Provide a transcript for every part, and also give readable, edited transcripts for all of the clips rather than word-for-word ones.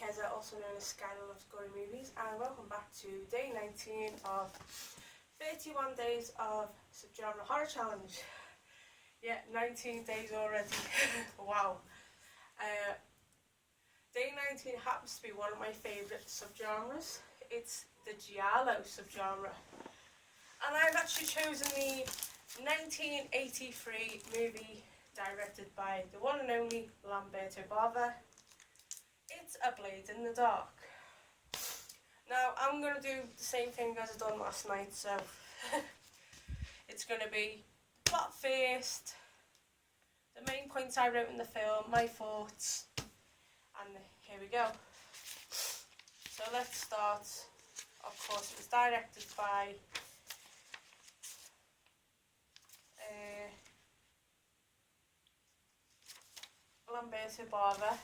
Keza, also known as Skylar Loves Gory Movies, and welcome back to day 19 of 31 days of subgenre horror challenge. Yeah, 19 days already. Wow. Day 19 happens to be one of my favourite subgenres. It's the giallo subgenre. And I've actually chosen the 1983 movie directed by the one and only Lamberto Bava. It's A Blade in the Dark. Now, I'm going to do the same thing as I done last night, so it's going to be plot first, the main points I wrote in the film, my thoughts, and here we go. So let's start. Of course, it was directed by Lamberto Bava,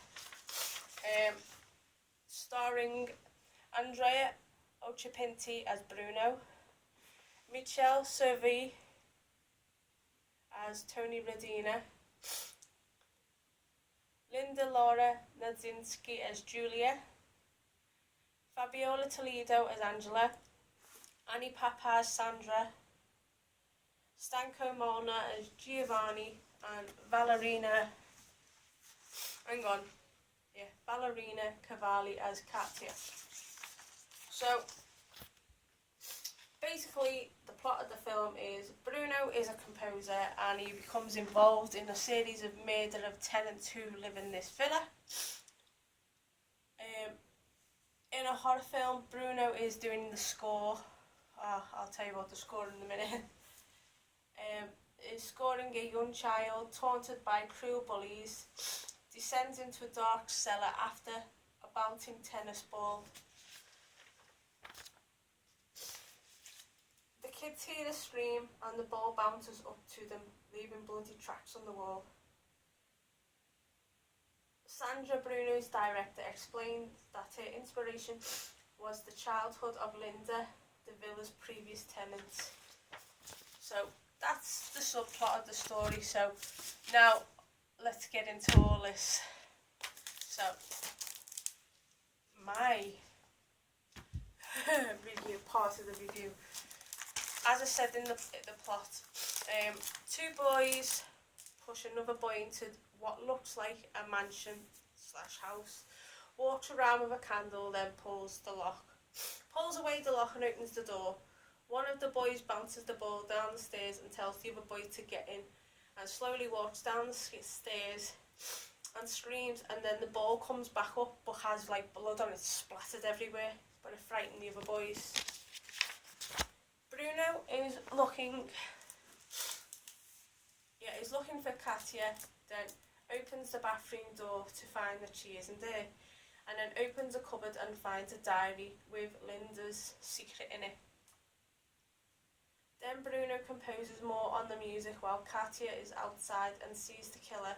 starring Andrea Occhipinti as Bruno, Michelle Servi as Tony Redina, Linda Laura Nadzinski as Julia, Fabiola Toledo as Angela, Annie Papa as Sandra, Stanko Molnar as Giovanni, and Valerina Cavalli as Katia. So, basically, the plot of the film is Bruno is a composer and he becomes involved in a series of murder of tenants who live in this villa. In a horror film, Bruno is doing the score. I'll tell you about the score in a minute. Is scoring a young child taunted by cruel bullies, descends into a dark cellar after a bouncing tennis ball. The kids hear a scream and the ball bounces up to them, leaving bloody tracks on the wall. Sandra, Bruno's director, explained that her inspiration was the childhood of Linda, the villa's previous tenant. So that's the subplot of the story. So now let's get into all this. So my review, part of the review. As I said in the plot, two boys push another boy into what looks like a mansion / house, walks around with a candle, then pulls away the lock and opens the door. One of the boys bounces the ball down the stairs and tells the other boy to get in, and slowly walks down the stairs and screams, and then the ball comes back up but has like blood on it splattered everywhere, but it frightened the other boys. Bruno is looking for Katia, then opens the bathroom door to find that she isn't there, and then opens a cupboard and finds a diary with Linda's secret in it. Then Bruno composes more on the music while Katia is outside and sees the killer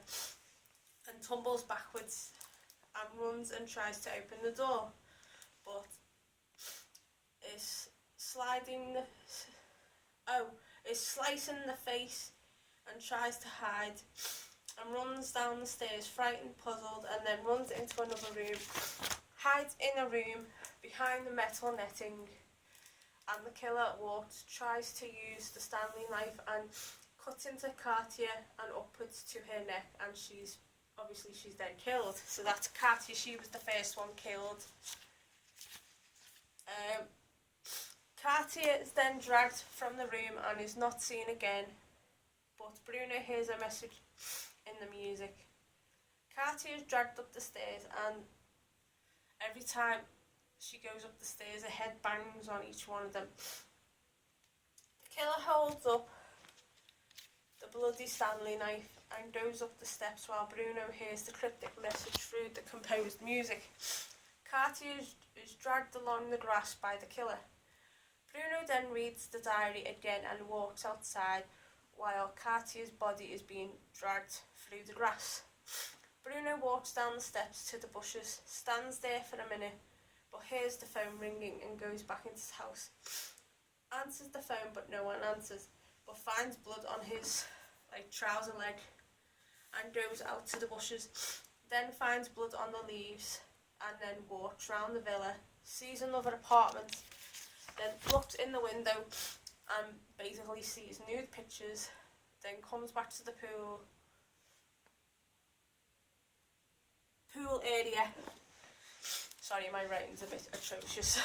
and tumbles backwards and runs and tries to open the door, but is slicing the face and tries to hide and runs down the stairs frightened, puzzled, and then runs into another room, hides in a room behind the metal netting, and the killer tries to use the Stanley knife and cuts into Katia and upwards to her neck, and she's then killed. So that's Katia, she was the first one killed. Katia is then dragged from the room and is not seen again, but Bruno hears a message in the music. Katia is dragged up the stairs, and every time she goes up the stairs, her head bangs on each one of them. The killer holds up the bloody Stanley knife and goes up the steps while Bruno hears the cryptic message through the composed music. Katia is dragged along the grass by the killer. Bruno then reads the diary again and walks outside while Katia's body is being dragged through the grass. Bruno walks down the steps to the bushes, stands there for a minute, but hears the phone ringing and goes back into his house. Answers the phone, but no one answers, but finds blood on his trouser leg and goes out to the bushes, then finds blood on the leaves and then walks round the villa, sees another apartment, then looks in the window and basically sees nude pictures, then comes back to the pool area. Sorry, my writing's a bit atrocious.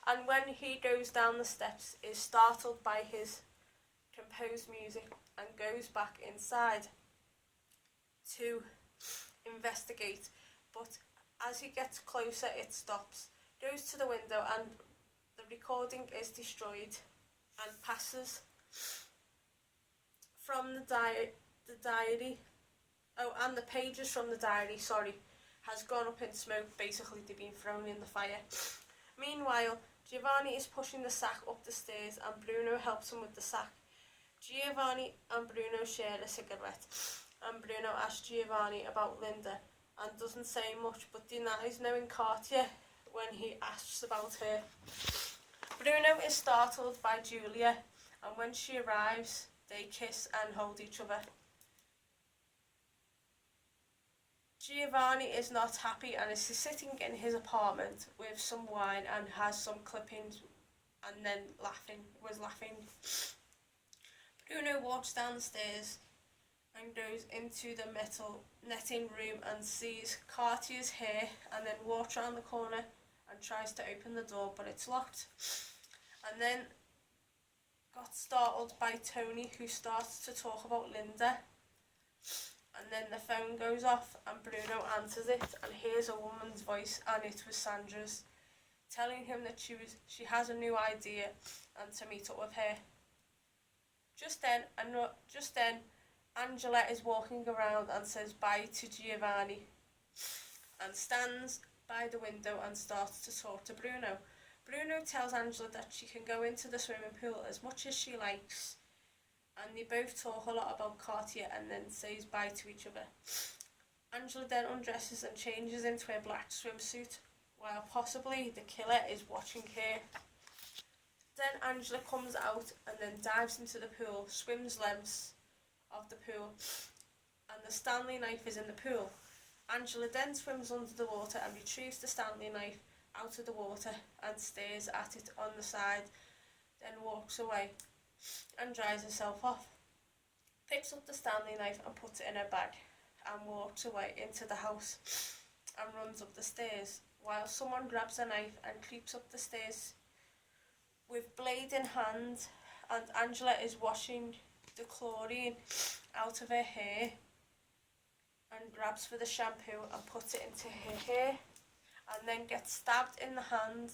And when he goes down the steps, is startled by his composed music and goes back inside to investigate. But as he gets closer, it stops, goes to the window, and the recording is destroyed and passes from the diary. Oh, and the pages from the diary, has gone up in smoke. Basically, they've been thrown in the fire. Meanwhile, Giovanni is pushing the sack up the stairs and Bruno helps him with the sack. Giovanni and Bruno share a cigarette, and Bruno asks Giovanni about Linda and doesn't say much but denies knowing Cartier when he asks about her. Bruno is startled by Julia, and when she arrives, they kiss and hold each other. Giovanni is not happy and is sitting in his apartment with some wine and has some clippings and then was laughing. Bruno walks down the stairs and goes into the metal netting room and sees Cartier's hair, and then walks around the corner and tries to open the door, but it's locked. And then got startled by Tony, who starts to talk about Linda. And then the phone goes off and Bruno answers it and hears a woman's voice, and it was Sandra's, telling him that she has a new idea and to meet up with her. Just then, Angela is walking around and says bye to Giovanni and stands by the window and starts to talk to Bruno. Bruno tells Angela that she can go into the swimming pool as much as she likes, and they both talk a lot about Cartier and then says bye to each other. Angela then undresses and changes into a black swimsuit, while possibly the killer is watching her. Then Angela comes out and then dives into the pool, swims lengths of the pool, and the Stanley knife is in the pool. Angela then swims under the water and retrieves the Stanley knife out of the water and stares at it on the side, then walks away and dries herself off, picks up the Stanley knife and puts it in her bag, and walks away into the house and runs up the stairs, while someone grabs a knife and creeps up the stairs with blade in hand, and Angela is washing the chlorine out of her hair and grabs for the shampoo and puts it into her hair, and then gets stabbed in the hand,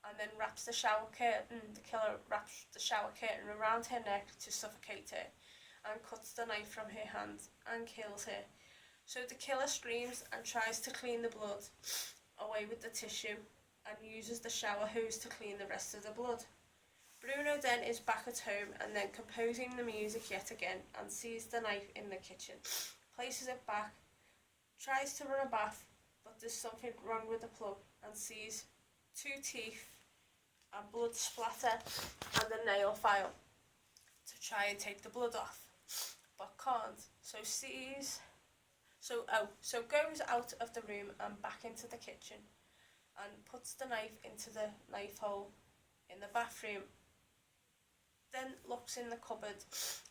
and then wraps the shower curtain. The killer wraps the shower curtain around her neck to suffocate her and cuts the knife from her hand and kills her. So the killer screams and tries to clean the blood away with the tissue and uses the shower hose to clean the rest of the blood. Bruno then is back at home and then composing the music yet again, and sees the knife in the kitchen, places it back, tries to run a bath, but there's something wrong with the plug, and sees 2 teeth and blood splatter and a nail file to try and take the blood off, but can't. So goes out of the room and back into the kitchen and puts the knife into the knife hole in the bathroom. Then looks in the cupboard,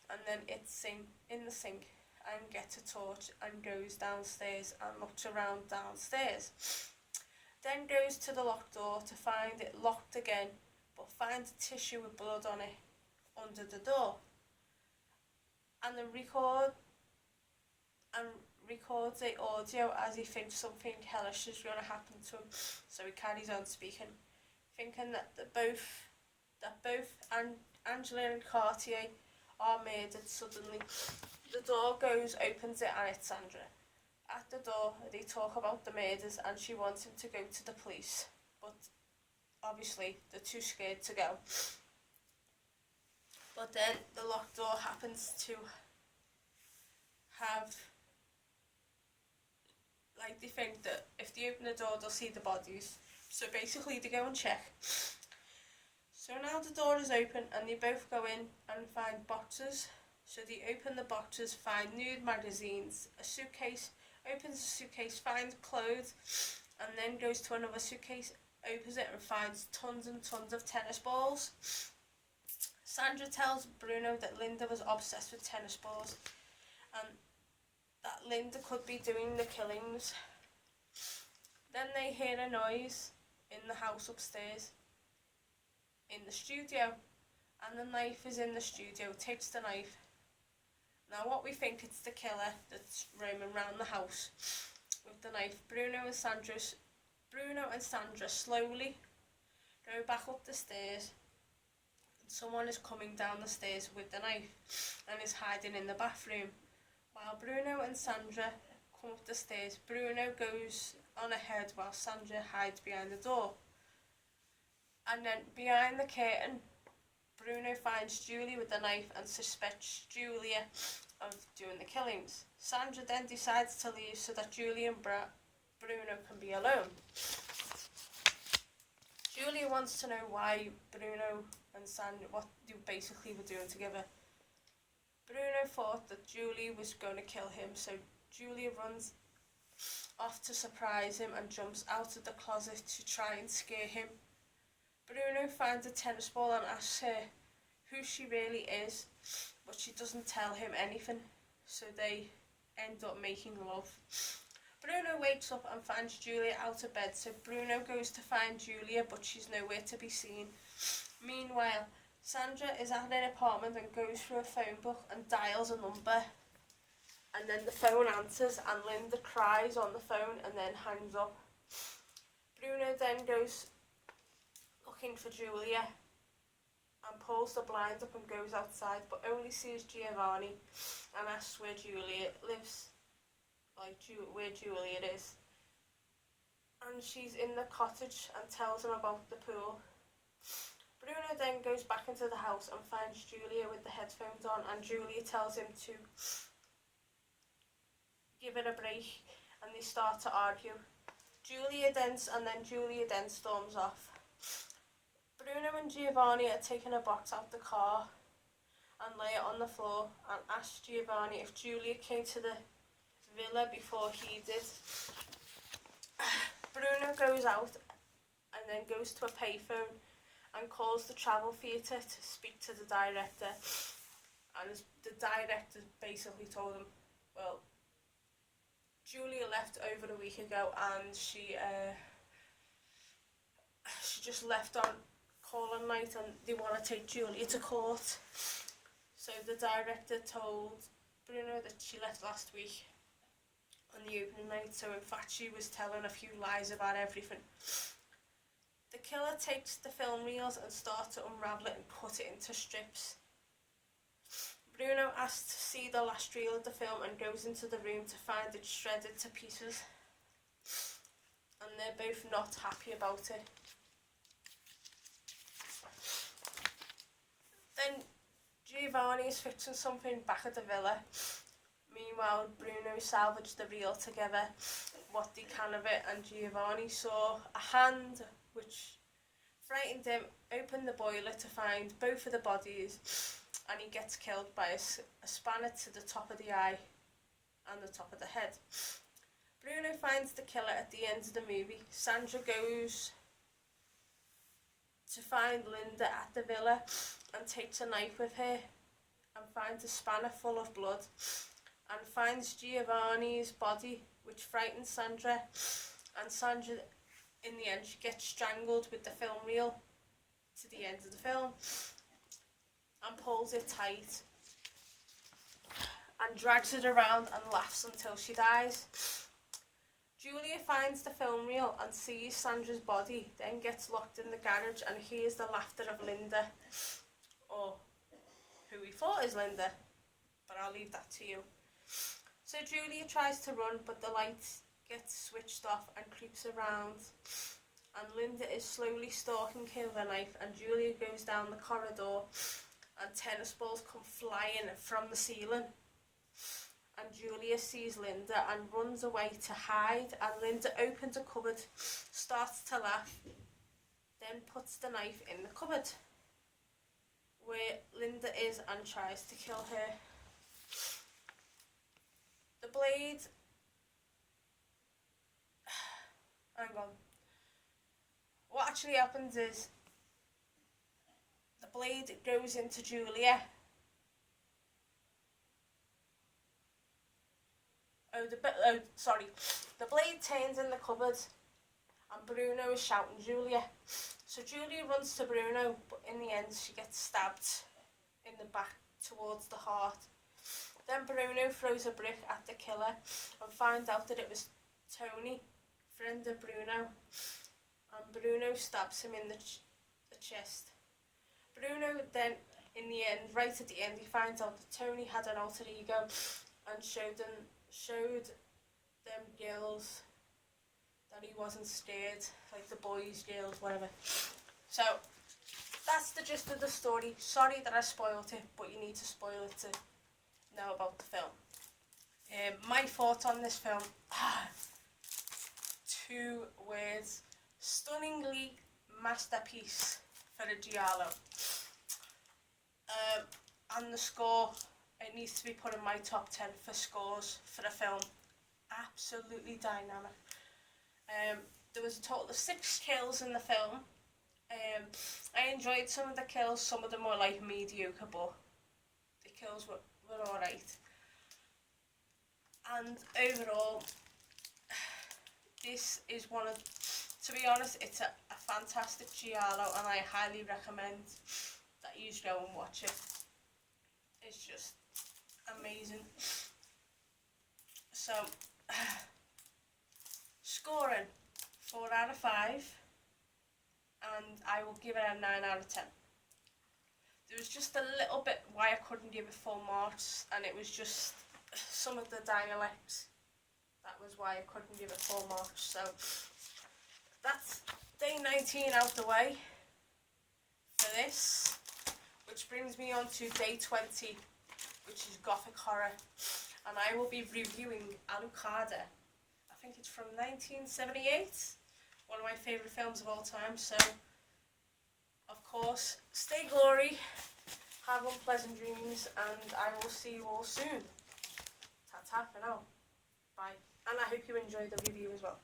and then it's in the sink, and gets a torch and goes downstairs and looks around downstairs. Then goes to the locked door to find it locked again, but finds a tissue with blood on it under the door, and records a audio as he thinks something hellish is going to happen to him. So he carries on speaking, thinking that both Angela and Cartier are murdered. Suddenly, the door goes, opens it, and it's Sandra. At the door, they talk about the murders, and she wants him to go to the police, but obviously they're too scared to go. But then the locked door happens to have, like, they think that if they open the door, they'll see the bodies. So basically, they go and check. So now the door is open, and they both go in and find boxes. So they open the boxes, find nude magazines, a suitcase, opens the suitcase, finds clothes, and then goes to another suitcase, opens it and finds tons and tons of tennis balls. Sandra tells Bruno that Linda was obsessed with tennis balls and that Linda could be doing the killings. Then they hear a noise in the house upstairs, in the studio, and the knife is in the studio. Takes the knife. Now what we think it's the killer that's roaming around the house with the knife. Bruno and Sandra slowly go back up the stairs. Someone is coming down the stairs with the knife and is hiding in the bathroom. While Bruno and Sandra come up the stairs, Bruno goes on ahead while Sandra hides behind the door. And then behind the curtain, Bruno finds Julie with the knife and suspects Julia of doing the killings. Sandra then decides to leave so that Julie and Bruno can be alone. Julia wants to know why Bruno and Sandra, what they basically were doing together. Bruno thought that Julie was going to kill him, so Julia runs off to surprise him and jumps out of the closet to try and scare him. Bruno finds a tennis ball and asks her who she really is, but she doesn't tell him anything, so they end up making love. Bruno wakes up and finds Julia out of bed, so Bruno goes to find Julia, but she's nowhere to be seen. Meanwhile, Sandra is at an apartment and goes through a phone book and dials a number, and then the phone answers and Linda cries on the phone and then hangs up. Bruno then goes looking for Julia and pulls the blind up and goes outside, but only sees Giovanni and asks where Julia lives, where Julia is. And she's in the cottage and tells him about the pool. Bruno then goes back into the house and finds Julia with the headphones on, and Julia tells him to give it a break, and they start to argue. Julia then storms off. Bruno and Giovanni are taking a box out the car and lay it on the floor and ask Giovanni if Julia came to the villa before he did. Bruno goes out and then goes to a payphone and calls the travel theatre to speak to the director, and the director basically told him, well, Julia left over a week ago and she just left on call on night and they want to take Julia to court. So the director told Bruno that she left last week on the opening night, so in fact she was telling a few lies about everything. The killer takes the film reels and starts to unravel it and cut it into strips. Bruno asks to see the last reel of the film and goes into the room to find it shredded to pieces. And they're both not happy about it. Then Giovanni is fixing something back at the villa. Meanwhile, Bruno salvaged the reel together, what they can of it, and Giovanni saw a hand which frightened him, opened the boiler to find both of the bodies, and he gets killed by a spanner to the top of the eye and the top of the head. Bruno finds the killer at the end of the movie. Sandra goes to find Linda at the villa and takes a knife with her and finds a spanner full of blood and finds Giovanni's body, which frightens Sandra, and Sandra, in the end, she gets strangled with the film reel to the end of the film and pulls it tight and drags it around and laughs until she dies. Julia finds the film reel and sees Sandra's body, then gets locked in the garage and hears the laughter of Linda, or who we thought is Linda, but I'll leave that to you. So Julia tries to run, but the light gets switched off and creeps around, and Linda is slowly stalking her with a knife, and Julia goes down the corridor and tennis balls come flying from the ceiling, and Julia sees Linda and runs away to hide, and Linda opens a cupboard, starts to laugh, then puts the knife in the cupboard where Linda is and tries to kill her. The blade, I hang on. What actually happens is the blade goes into Julia. The blade turns in the cupboard and Bruno is shouting Julia. So Julia runs to Bruno, but in the end she gets stabbed in the back towards the heart. Then Bruno throws a brick at the killer and finds out that it was Tony, friend of Bruno, and Bruno stabs him in the chest. Bruno then, in the end, right at the end, he finds out that Tony had an alter ego and showed them girls that he wasn't scared, like the boys, girls, whatever. So that's the gist of the story. Sorry that I spoiled it, but you need to spoil it to know about the film. My thoughts on this film, 2 words: stunningly masterpiece for a giallo. And the score, it needs to be put in my top 10 for scores for a film. Absolutely dynamic. There was a total of 6 kills in the film. I enjoyed some of the kills, some of them were like mediocre, but the kills were alright. And overall, this is to be honest, it's a fantastic giallo, and I highly recommend that you go and watch it. It's just amazing. So, scoring 4 out of 5, and I will give it a 9 out of 10. There was just a little bit why I couldn't give it full marks, and it was just some of the dialects. That was why I couldn't give it full marks. So that's day 19 out the way for this, which brings me on to day 20, which is Gothic horror, and I will be reviewing Alucard. I think it's from 1978, one of my favourite films of all time. So, of course, stay glory, have unpleasant dreams, and I will see you all soon. Ta-ta for now. Bye. And I hope you enjoyed the review as well.